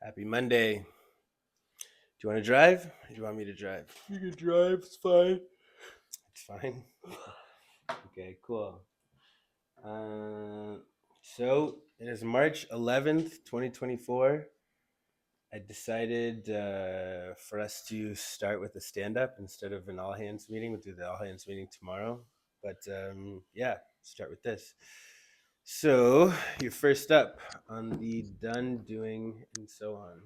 Happy Monday. Do you want to drive? Or do you want me to drive? You can drive, it's fine. It's fine. Okay, cool. Uh, so it is March 11th, 2024. I decided for us to start with a stand up instead of an all hands meeting. We'll do the all hands meeting tomorrow. But yeah, start with this. So you're first up on the done, doing, and so on.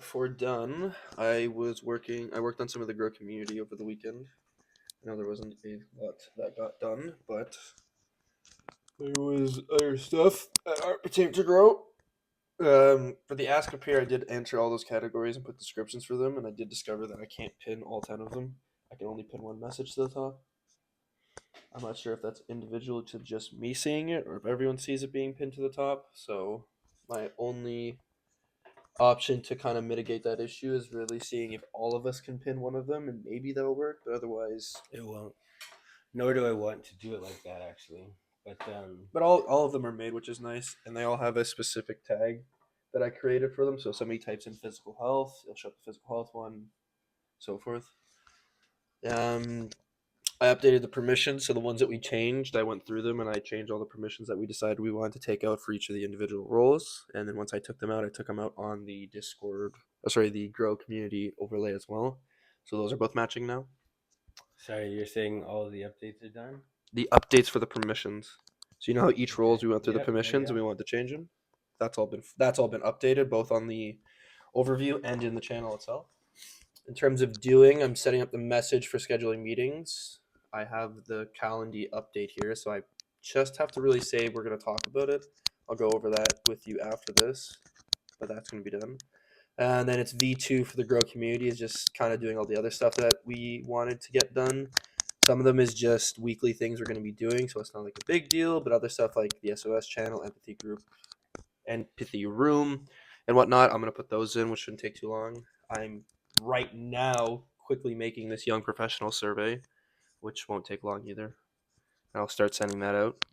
For done, I worked on some of the Grow community over the weekend. I know there wasn't a lot that got done, but there was other stuff that are pertaining to Grow. For the Ask Up here, I did enter all those categories and put descriptions for them, and I did discover that I can't pin all 10 of them. I can only pin one message to the top. I'm not sure if that's individual to just me seeing it or if everyone sees it being pinned to the top. So my only option to kind of mitigate that issue is really seeing if all of us can pin one of them, and maybe that'll work. But otherwise, It won't. Nor do I want to do it like that, actually. But but all of them are made, which is nice, and they all have a specific tag that I created for them. So if somebody types in physical health, it'll show up the physical health one, so forth. Um, I updated the permissions, so the ones that we changed, I went through them and I changed all the permissions that we decided we wanted to take out for each of the individual roles. And then once I took them out, I took them out on the Discord, the Grow community overlay as well. So those are both matching now. sorry, you're saying all of the updates are done? The updates for the permissions. So you know how each roles Okay. we went through the Yep. Yeah. permissions Yeah. and we wanted to change them. That's all been updated both on the overview and in the channel itself. In terms of doing, I'm setting up the message for scheduling meetings. I have the Calendly update here, so I just have to really say we're going to talk about it. I'll go over that with you after this, but that's going to be done. And then it's V2 for the Grow community, is just kind of doing all the other stuff that we wanted to get done. Some of them is just weekly things we're going to be doing, so it's not like a big deal, but other stuff like the SOS channel, empathy group, empathy room, and whatnot, I'm going to put those in, which shouldn't take too long. I'm right now quickly making this young professional survey, which won't take long either. I'll start sending that out.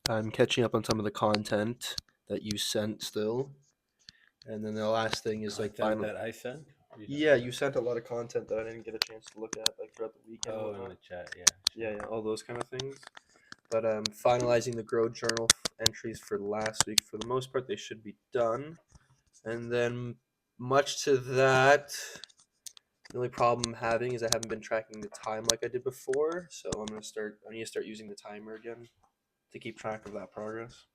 I'm catching up on some of the content that you sent still. And then the last thing is like Content final. that I sent. Yeah, you sent a lot of content that I didn't get a chance to look at like throughout the weekend and Oh, in whatnot. the chat. Yeah. Yeah, yeah, all those kind of things. But finalizing the Grow journal entries for last week. For the most part, they should be done. And then, much to that, the only problem I'm having is I haven't been tracking the time like I did before. So I'm gonna start. I need to start using the timer again to keep track of that progress.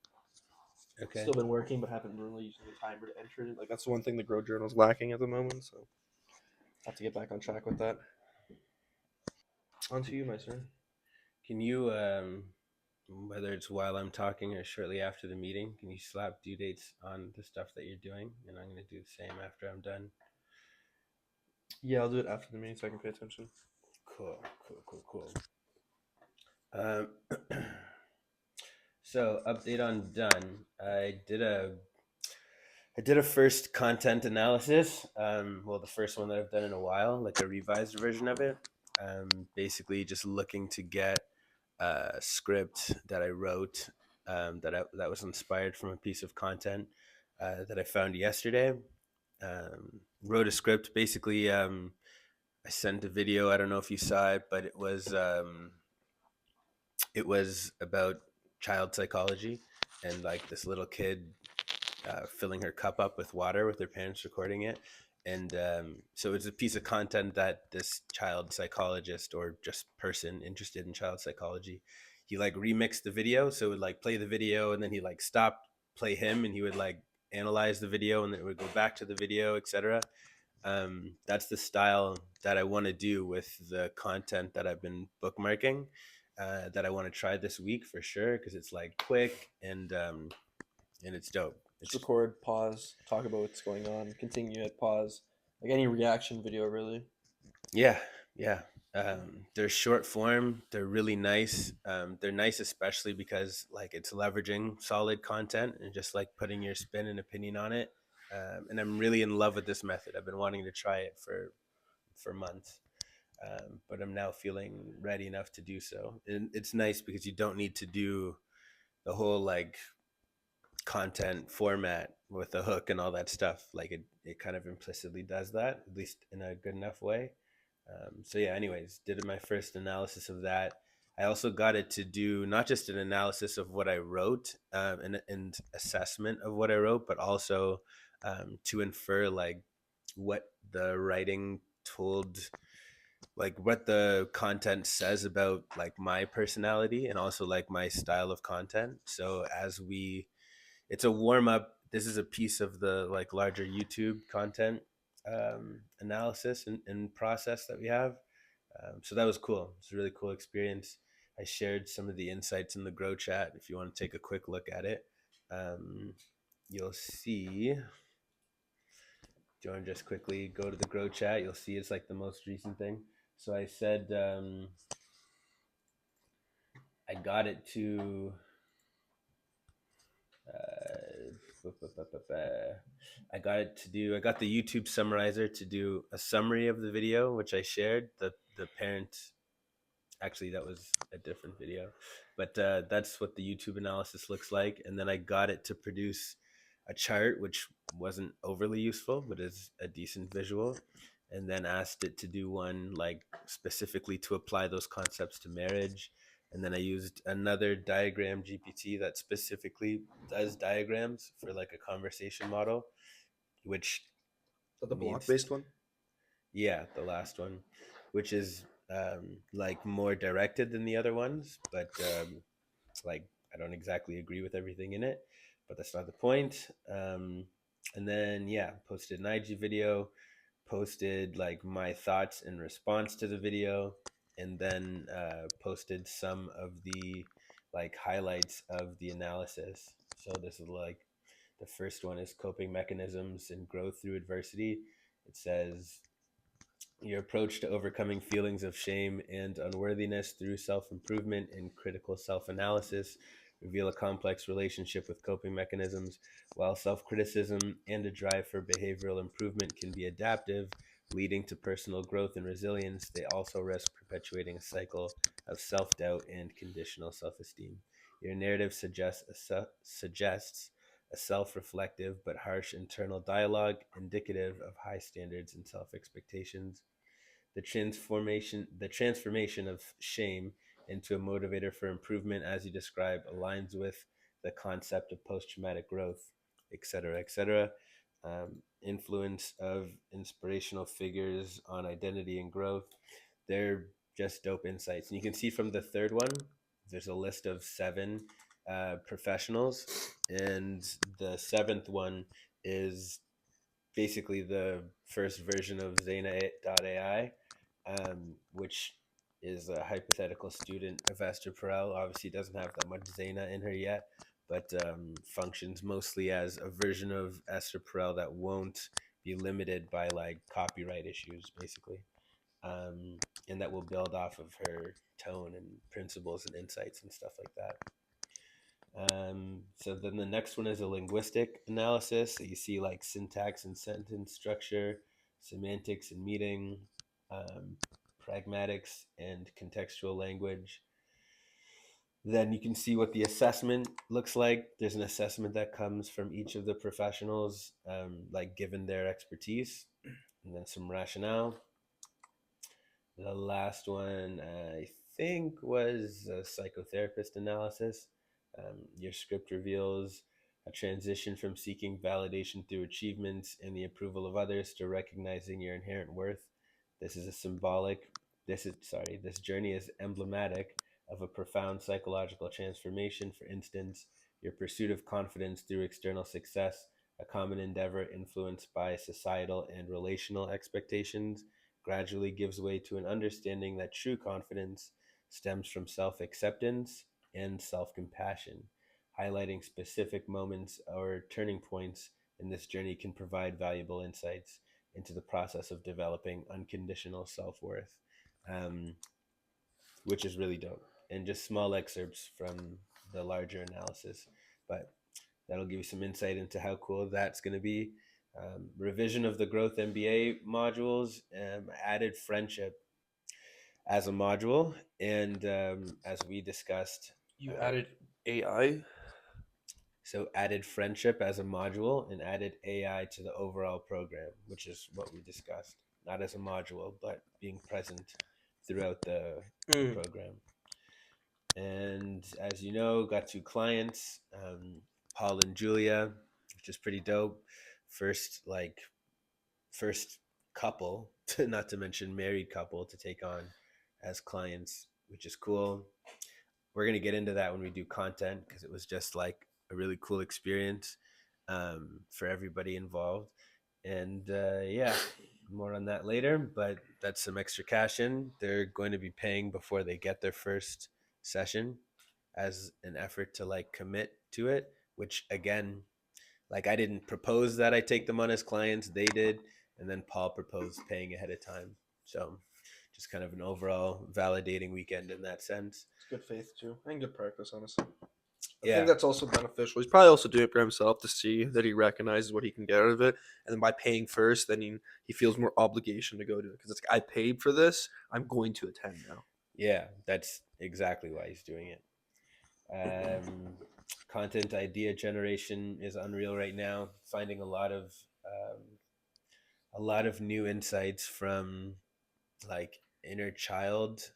Okay. Still been working, but haven't really used the timer to enter it. Like that's the one thing the Grow journal's lacking at the moment. So I have to get back on track with that. On to you, my sir. Can you, whether it's while I'm talking or shortly after the meeting, can you slap due dates on the stuff that you're doing? And I'm going to do the same after I'm done. Yeah, I'll do it after the meeting so I can pay attention. Cool. Cool. Cool. Cool. Um, so update on done. I did a first content analysis. Well, the first one that I've done in a while, like a revised version of it. Basically, just looking to get a script that I wrote that was inspired from a piece of content that I found yesterday. Wrote a script. Basically, I sent a video. I don't know if you saw it, but it was about child psychology and like this little kid filling her cup up with water with her parents recording it. And so it's a piece of content that this child psychologist or just person interested in child psychology, he like remixed the video. So it would like play the video and then he like stop, play him, and he would like analyze the video and then it would go back to the video, etc. That's the style that I want to do with the content that I've been bookmarking. That I want to try this week for sure because it's like quick and it's dope. Just It's record, pause, talk about what's going on, continue at pause, like any reaction video, really. Yeah, yeah. They're short form. They're really nice. They're nice, especially because like it's leveraging solid content and just like putting your spin and opinion on it. And I'm really in love with this method. I've been wanting to try it for months. but I'm now feeling ready enough to do so. And it's nice because you don't need to do the whole like content format with the hook and all that stuff. Like it kind of implicitly does that, at least in a good enough way. So yeah, anyways, did my first analysis of that. I also got it to do not just an analysis of what I wrote, and assessment of what I wrote, but also to infer like what the writing told, like what the content says about like my personality and also like my style of content. So as we, it's a warm up. This is a piece of the like larger YouTube content analysis and process that we have. So that was cool. It's a really cool experience. I shared some of the insights in the Grow chat. If you want to take a quick look at it, um, you'll see. Do you want to just quickly go to the Grow chat? You'll see it's like the most recent thing. So I said I got it to I got it to do. I got the YouTube summarizer to do a summary of the video, which I shared. The parent, actually, that was a different video, but that's what the YouTube analysis looks like. And then I got it to produce a chart, which wasn't overly useful, but is a decent visual. And then asked it to do one like specifically to apply those concepts to marriage. And then I used another diagram GPT that specifically does diagrams for like a conversation model, which So the block means, based one. yeah, the last one, which is like more directed than the other ones, but like I don't exactly agree with everything in it, but that's not the point. And then yeah, posted an IG video, posted like my thoughts in response to the video, and then posted some of the like highlights of the analysis. So this is like the first one is coping mechanisms and growth through adversity. It says your approach to overcoming feelings of shame and unworthiness through self improvement and critical self analysis reveal a complex relationship with coping mechanisms. While self criticism and a drive for behavioral improvement can be adaptive, leading to personal growth and resilience, they also risk perpetuating a cycle of self doubt and conditional self esteem. Your narrative suggests a self reflective but harsh internal dialogue indicative of high standards and self expectations. The transformation of shame into a motivator for improvement, as you describe, aligns with the concept of post-traumatic growth, etc., etc. Influence of inspirational figures on identity and growth. They're just dope insights. And you can see from the third one, there's a list of 7 professionals, and the 7th one is basically the first version of Zena.ai, which is a hypothetical student of Esther Perel. Obviously, doesn't have that much Zena in her yet, but functions mostly as a version of Esther Perel that won't be limited by like copyright issues, basically, and that will build off of her tone and principles and insights and stuff like that. So then the next one is a linguistic analysis. So you see like syntax and sentence structure, semantics and meaning, um, pragmatics and contextual language. Then you can see what the assessment looks like. There's an assessment that comes from each of the professionals, like given their expertise, and then some rationale. The last one, I think, was a psychotherapist analysis. Your script reveals a transition from seeking validation through achievements and the approval of others to recognizing your inherent worth. This is a symbolic, this journey is emblematic of a profound psychological transformation. For instance, your pursuit of confidence through external success, a common endeavor influenced by societal and relational expectations, gradually gives way to an understanding that true confidence stems from self acceptance and self compassion. Highlighting specific moments or turning points in this journey can provide valuable insights into the process of developing unconditional self worth, um, which is really dope. And just small excerpts from the larger analysis. But that'll give you some insight into how cool that's going to be. Revision of the Growth MBA modules, added friendship. as a module, and as we discussed, You uh, added AI. so added friendship as a module and added AI to the overall program, which is what we discussed. Not as a module, but being present throughout the Mm. program. And as you know, got two clients, Paul and Julia, which is pretty dope. First, first couple, not to mention married couple, to take on as clients, which is cool. We're gonna get into that when we do content because it was just like a really cool experience for everybody involved. And yeah, more on that later. But that's some extra cash in. They're going to be paying before they get their first session as an effort to like commit to it. Which again, like I didn't propose that I take them on as clients. They did, and then Paul proposed paying ahead of time. So just kind of an overall validating weekend in that sense. It's good faith too, and good practice, honestly. I think Yeah, that's also beneficial. He's probably also doing it for himself to see that he recognizes what he can get out of it, and then by paying first, then he feels more obligation to go to it because it's I paid for this. I'm going to attend now. yeah, that's exactly why he's doing it. Content idea generation is unreal right now. Finding um, a lot of new insights from like inner child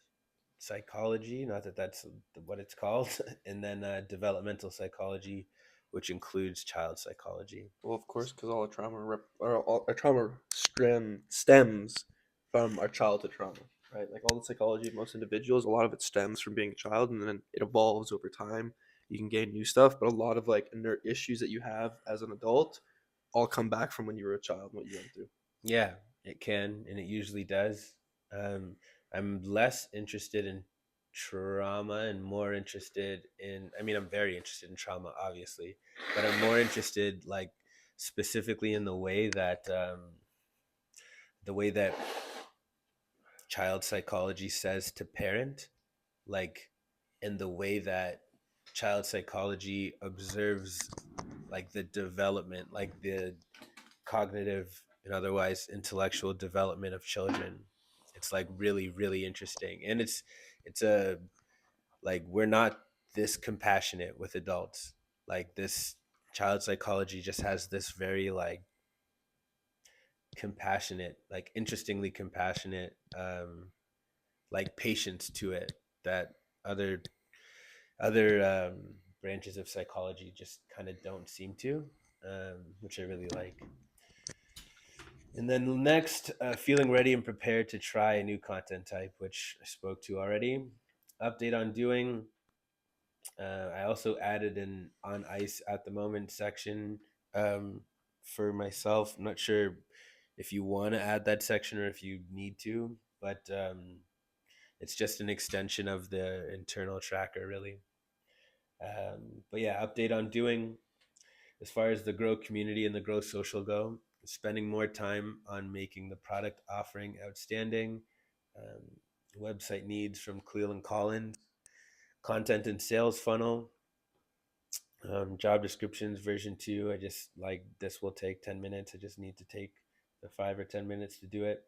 psychology. Not that that's what it's called, and then developmental psychology, which includes child psychology. Well, of course, because all our trauma stems from our childhood trauma, right? Like all the psychology of most individuals, a lot of it stems from being a child, and then it evolves over time. You can gain new stuff, but a lot of like inert issues that you have as an adult all come back from when you were a child, what you went through. Yeah, it can, and it usually does. Um, I'm less interested in trauma and more interested in, I mean, I'm very interested in trauma, obviously, but I'm more interested, like, specifically in the way that child psychology says to parent, like, in the way that child psychology observes, like, the development, like, the cognitive and otherwise intellectual development of children. It's like really really interesting, and it's a like we're not this compassionate with adults. Like this child psychology just has this very like compassionate, like interestingly compassionate like patience to it that other branches of psychology just kind of don't seem to, which I really like. And then next, feeling ready and prepared to try a new content type, which I spoke to already. Update on doing. I also added an on ice at the moment section for myself. I'm not sure if you want to add that section or if you need to, but it's just an extension of the internal tracker, really. But yeah, update on doing. As far as the Grow community and the Grow social go, spending more time on making the product offering outstanding, um, website needs from Cleveland Collins, content and sales funnel, job descriptions version 2. I just like this will take 10 minutes. I just need to take the 5 or 10 minutes to do it.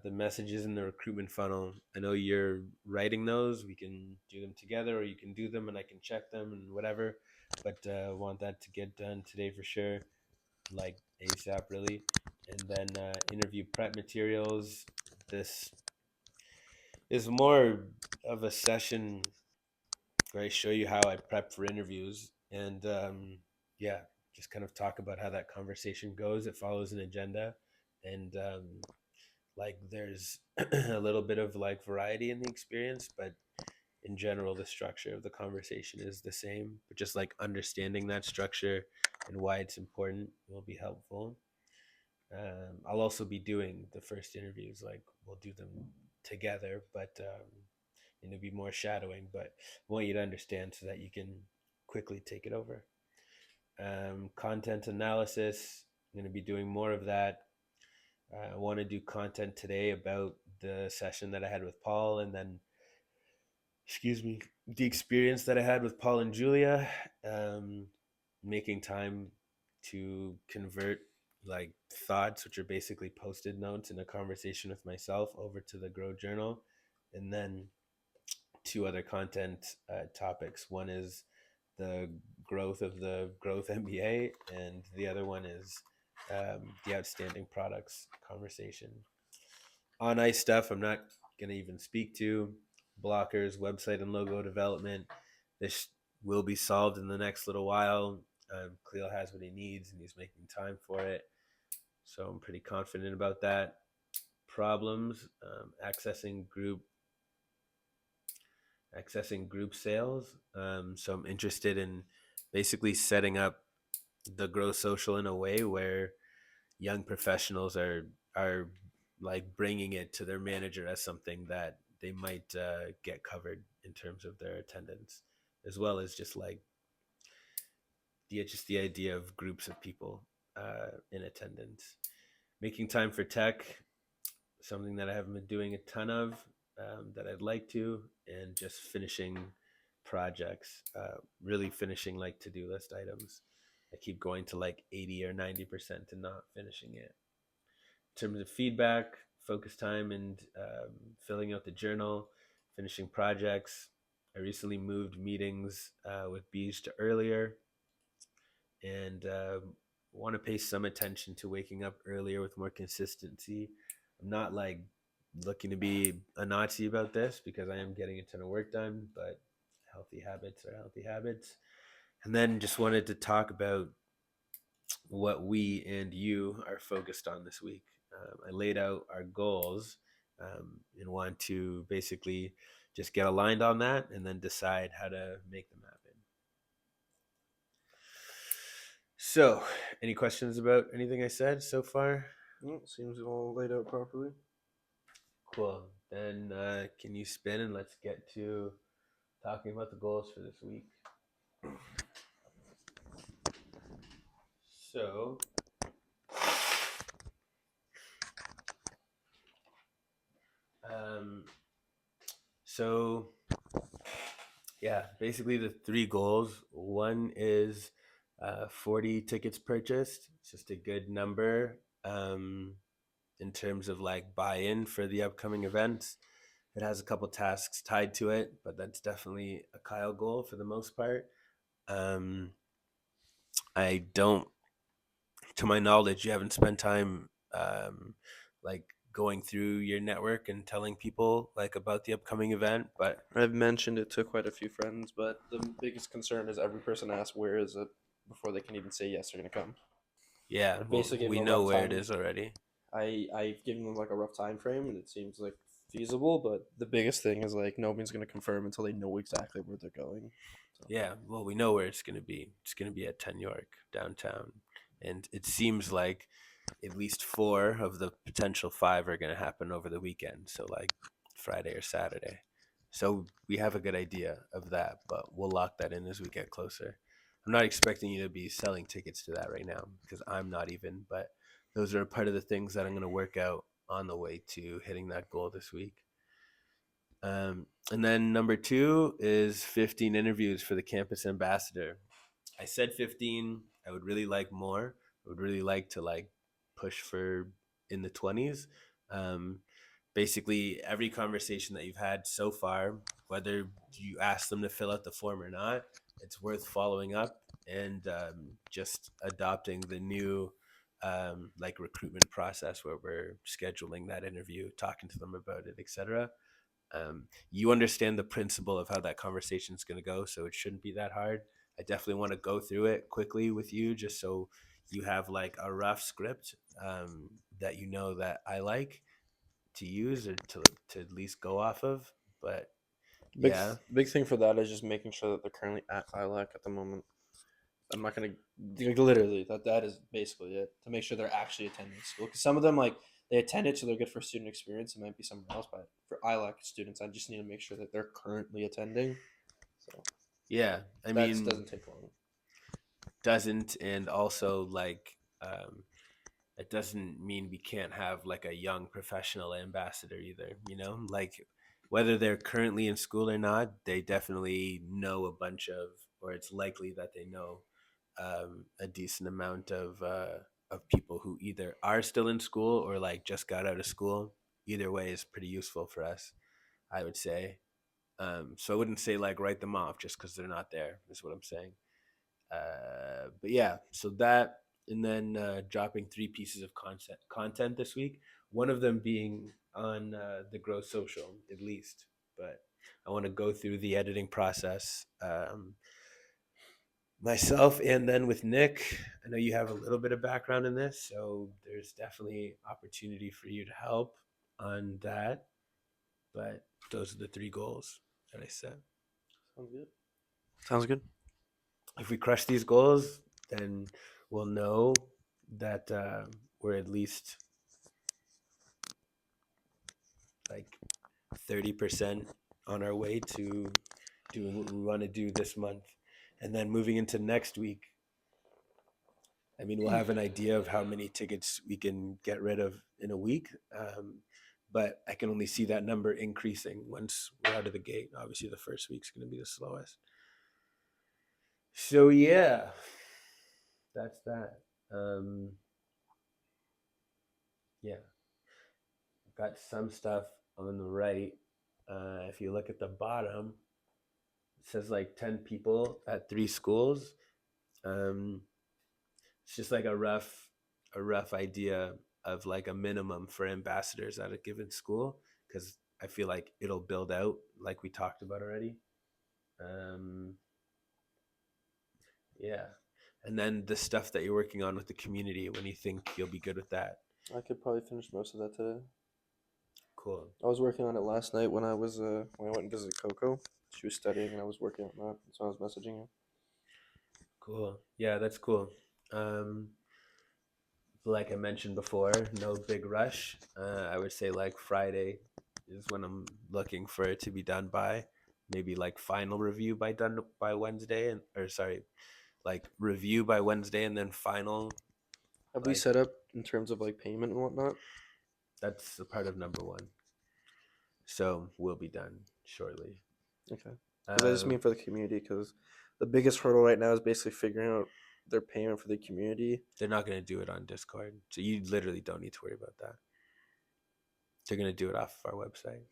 The messages in the recruitment funnel, I know you're writing those. We can do them together, or you can do them and I can check them and whatever. But want that to get done today for sure, like ASAP, really. And then interview prep materials. This is more of a session where I show you how I prep for interviews, and yeah, just kind of talk about how that conversation goes. It follows an agenda, and like there's a little bit of like variety in the experience, but in general the structure of the conversation is the same, but just like understanding that structure and why it's important will be helpful. I'll also be doing the first interviews, like we'll do them together, but it'll be more shadowing, but I want you to understand so that you can quickly take it over. Content analysis, I'm going to be doing more of that. I want to do content today about the session that I had with Paul, and then, excuse me, the experience that I had with Paul and Julia, um, making time to convert like thoughts, which are basically post-it notes in a conversation with myself, over to the Grow Journal, and then two other content topics. One is the growth of the growth MBA, and the other one is the outstanding products conversation. On ice stuff, I'm not going to even speak to. Blockers, website and logo development. This will be solved in the next little while. Cleo has what he needs and he's making time for it. So I'm pretty confident about that. Problems, accessing group sales. So I'm interested in basically setting up the Grow Social in a way where young professionals are like bringing it to their manager as something that they might get covered in terms of their attendance, as well as just like the idea of groups of people in attendance. Making time for tech, something that I haven't been doing a ton of, that I'd like to, and just finishing projects, really finishing like to-do list items. I keep going to like 80 or 90% and not finishing it. In terms of feedback, focus time, and filling out the journal, finishing projects. I recently moved meetings with Beige to earlier, and want to pay some attention to waking up earlier with more consistency. I'm not like looking to be a Nazi about this because I am getting a ton of work done, but healthy habits are healthy habits. And then just wanted to talk about what we and you are focused on this week. I laid out our goals and want to basically just get aligned on that and then decide how to make them happen. So, any questions about anything I said so far? Seems all laid out properly. Cool. Then can you spin and let's get to talking about the goals for this week. So, um, so yeah, basically the three goals. One is 40 tickets purchased. It's just a good number in terms of like buy-in for the upcoming events. It has a couple tasks tied to it, but that's definitely a Kyle goal for the most part. Um, I don't, to my knowledge, you haven't spent time like going through your network and telling people like about the upcoming event, but I've mentioned it to quite a few friends, but the biggest concern is every person asks where is it before they can even say yes, they're gonna come. yeah, I've well, basically given we a know rough where it time. is already. I've given them like a rough time frame, and it seems like feasible. But the biggest thing is like nobody's gonna confirm until they know exactly where they're going. So. Yeah, well, we know where it's going to be. It's going to be at 10 York downtown. And it seems like at least four of the potential five are going to happen over the weekend. So, like Friday or Saturday. So, we have a good idea of that, but we'll lock that in as we get closer. I'm not expecting you to be selling tickets to that right now because I'm not even, but those are part of the things that I'm going to work out on the way to hitting that goal this week. And then number two is 15 interviews for the campus ambassador. I said 15. I would really like more. I would really like to like push for in the 20s. Um, Basically, every conversation that you've had so far, whether you ask them to fill out the form or not, it's worth following up and just adopting the new like recruitment process where we're scheduling that interview, talking to them about it, etc. You understand the principle of how that conversation is going to go, so it shouldn't be that hard. I definitely want to go through it quickly with you just so you have like a rough script that you know that I like to use or to at least go off of. But yeah, Big thing for that is just making sure that they're currently at ILAC at the moment. I'm not gonna like, literally that is basically it to make sure they're actually attending school. Because some of them like they attended, so they're good for student experience. It might be somewhere else, but for ILAC students, I just need to make sure that they're currently attending. So yeah. I that mean, doesn't take long. doesn't and also like it doesn't mean we can't have like a young professional ambassador either. You know, like whether they're currently in school or not, they definitely know a bunch of, or it's likely that they know a decent amount of people who either are still in school or like just got out of school. Either way is pretty useful for us. I would say. So I wouldn't say like write them off just because they're not there. Is what I'm saying. But yeah, so that, and then dropping 3 pieces of content this week. One of them being on the Grow Social at least, but I want to go through the editing process myself, and then with Nick. I know you have a little bit of background in this, so there's definitely opportunity for you to help on that. But those are the 3 goals that I set. Sounds good. Sounds good. If we crush these goals, then we'll know that we're at least like 30% on our way to doing what we want to do this month. And then moving into next week, I mean, we'll have an idea of how many tickets we can get rid of in a week. But I can only see that number increasing once we're out of the gate. Obviously, the first week's going to be the slowest. So, yeah, that's that. Yeah, got some stuff on the right. If you look at the bottom, it says like 10 people at 3 schools. It's just like a rough idea of like a minimum for ambassadors at a given school, because I feel like it'll build out like we talked about already. Yeah, and then the stuff that you're working on with the community, when you think you'll be good with that. I could probably finish most of that today. Cool. I was working on it last night when I went and visited Coco. She was studying and I was working on that, so I was messaging her. Cool. Yeah, that's cool. Like I mentioned before, no big rush. I would say like Friday is when I'm looking for it to be done by. Maybe like final review by Wednesday, or sorry, like review by Wednesday and then final. Have we set up in terms of like payment and whatnot? That's a part of number 1. So we'll be done shortly. Okay. Because I just mean for the community, because the biggest hurdle right now is basically figuring out their payment for the community. They're not going to do it on Discord, so you literally don't need to worry about that. They're going to do it off of our website.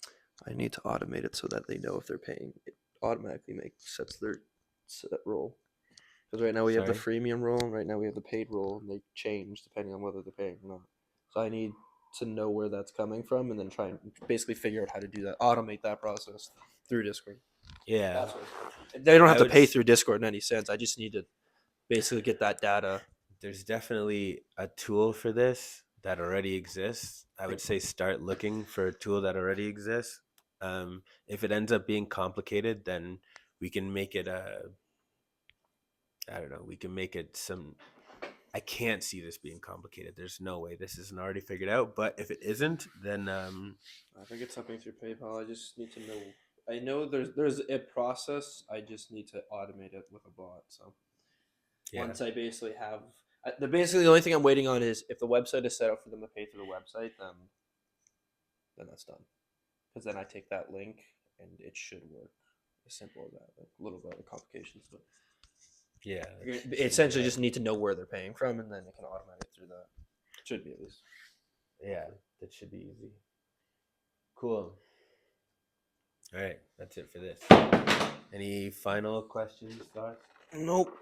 I need to automate it so that they know if they're paying. It automatically sets their role. Because right now we have the freemium role, and right now we have the paid role, and they change depending on whether they're paying or not. So I need to know where that's coming from, and then try and basically figure out how to do that, automate that process through Discord. Yeah. They don't have to pay through Discord in any sense. I just need to basically get that data. There's definitely a tool for this that already exists. I would say start looking for a tool that already exists. If it ends up being complicated, then we can make it I don't know. We can make it some. I can't see this being complicated. There's no way this isn't already figured out. But if it isn't, then I think it's something through PayPal. I just need to know. I know there's a process. I just need to automate it with a bot. So once I basically have, the only thing I'm waiting on is if the website is set up for them to pay through the website, then that's done. Because then I take that link and it should work. As simple as that. Like a little bit of complications, but yeah, essentially just need to know where they're paying from, and then it can automate it through that. Should be at least. Yeah, that should be easy. Cool. All right, that's it for this. Any final questions, thoughts? Nope.